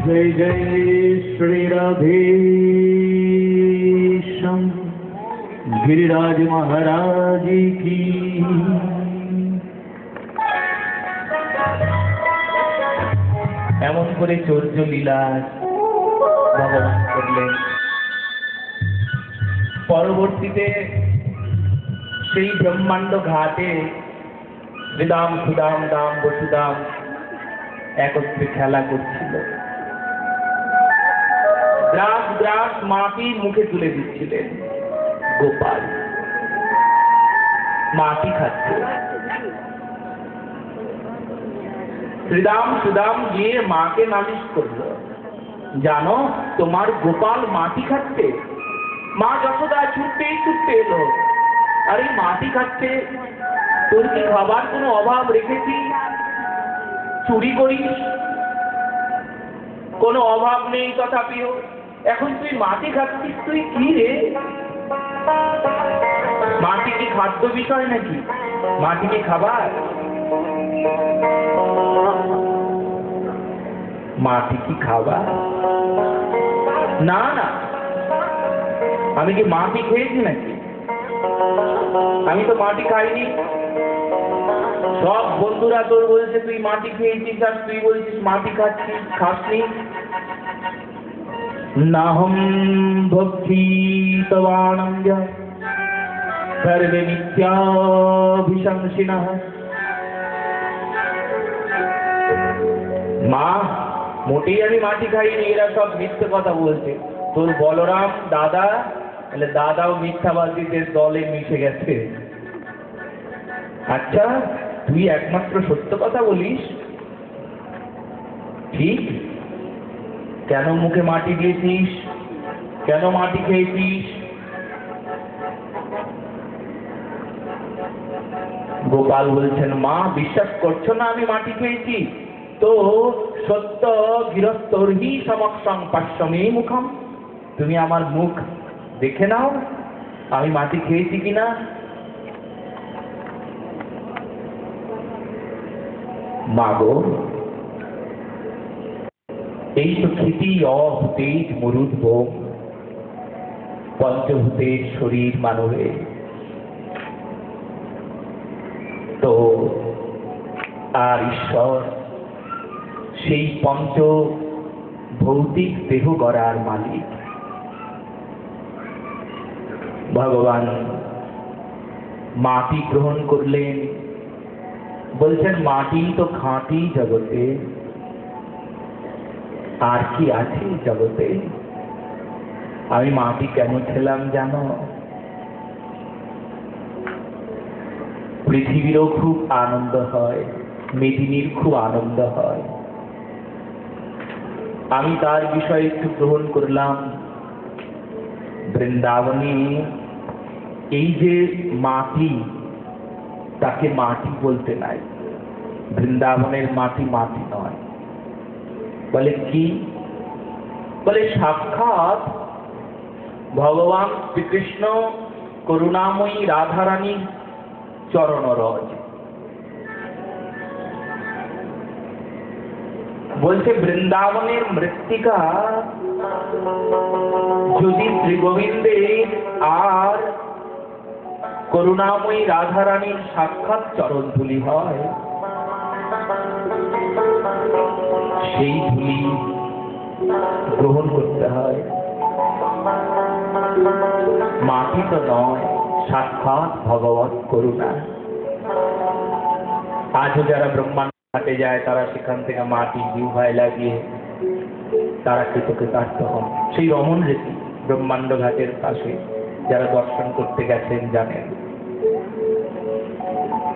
जय जय श्री राधेश्याम गिरिराज महाराज की। এমন করে চৌর্য লীলা ভগবান করলেন। পরবর্তীতে সেই ব্রহ্মাণ্ড ঘাটে হৃদাম সুদাম দাম বসুদাম একত্রে খেলা করছিল। গ্রাস গ্রাস মাটি মুখে তুলে দিচ্ছিলেন গোপাল, মাটি খাচ্ছে। শ্রীরাম সুদাম গিয়ে মাকে নালিশ করল, জানো তোমার গোপাল মাটি খাচ্ছে। মা যশোদা ছুটতেই ছুটতে এলো, আরে মাটি খাচ্ছে, তোর কি খাবার কোনো অভাব রেখেছি? চুরি করিস, কোনো অভাব নেই, তথাপিও এখন তুই মাটি খাচ্ছিস, তুই কি রে? মাটি কি খাদ্য বিষয় নাকি? মাটি কি খাবার? মাটি কি খাবার? না না, আমি কি মাটি খেয়েছি নাকি? আমি তো মাটি খাইনি। সব বন্ধুরা তোর বলছে তুই মাটি খেয়েছিস, আর তুই বলছিস মাটি খাচ্ছিস, খাসনি। নাহম ভক্ষিতবানঞ্জ সর্বে মিথ্যাভিশংসিনঃ। মা মোটেই আমি মাটি খাইনি, এরা সব মিথ্যে কথা বলছে। তোর বলরাম দাদা, তাহলে দাদাও মিথ্যাবাদীদের দলে মিশে গেছে। আচ্ছা, তুই একমাত্র সত্য কথা বলিস? ঠিক। কেন মুখে মাটি দিয়েছিস? কেন মাটি খেয়েছিস? গোপাল বলছেন, মা বিশ্বাস করছো না আমি মাটি খেয়েছি? তো সত্য গৃহস্থর্হি সমক্ষং পাশ্যমে মুখম। তুমি আমার মুখ দেখে নাও, আমি মাটি খেয়েছি কিনা। মাগো, এই তো ক্ষিতি অভূতেজ মরুদ বোম, পঞ্চভূতের শরীর মানবে। তো আর ঈশ্বর সেই পঞ্চ ভৌতিক দেহ গড়ার মালিক ভগবান মাটি গ্রহণ করলেন। বলছেন মাটি তো খাঁটি জগতে, আর কি আছে জগতে? আমি মাটি কেন খেলাম জানো? পৃথিবীরও খুব আনন্দ হয়, মেদিনীর খুব আনন্দ হয়, আমি তার বিষয়ে একটু গ্রহণ করলাম। বৃন্দাবনে এই যে মাটি, তাকে মাটি বলতে নাই। বৃন্দাবনের মাটি মাটি নয়। বলে কি? বলে সাক্ষাৎ ভগবান শ্রীকৃষ্ণ করুণাময়ী রাধারানী চরণরজ। বলছে বৃন্দাবনের মৃত্তিকা যদি শ্রী গোবিন্দের আর করুণাময়ী রাধারানীর সাক্ষাৎ চরণ ধুলি হয়, সেই ধুলি গ্রহণ করতে হয়। মাটি তো নয়, সাক্ষাৎ ভগবৎ করুণা। আজও যারা ব্রহ্মাণ্ড হাটে যায়, তারা সেখান থেকে মাটি জিহ্বায় লাগিয়ে তারা কৃতকৃতার্থ হন। সেই রমণ রীতি ব্রহ্মাণ্ড ঘাটের পাশে যারা দর্শন করতে গেছেন জানেন।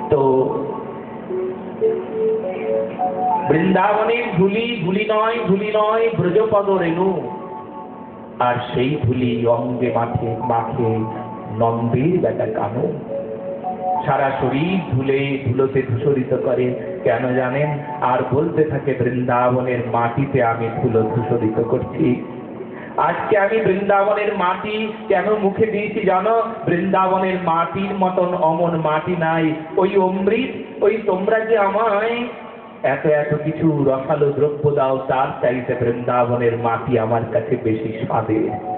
তো বৃন্দাবনের ধুলি ধুলি নয়, ধুলি নয় ব্রজপদ রেণু, আর সেই ধুলি অঙ্গে মাঠে মাখে নন্দের বেটা কানু। সারা শরীর ধুলে ধুলোতে ধূসরিত করে, কেন জানেন? আর বলতে থাকে বৃন্দাবনের মাটিতে আমি ধুলো ধূসরিত করছি। আজকে আমি বৃন্দাবনের মাটি কেন মুখে দিয়েছি জানো? বৃন্দাবনের মাটির মতন অমন মাটি নাই। ওই অমৃত, ওই তোমরা যে আমায় এত এত কিছু রসালো দ্রব্য দাও, তার চাইতে বৃন্দাবনের মাটি আমার কাছে বেশি স্বাদের।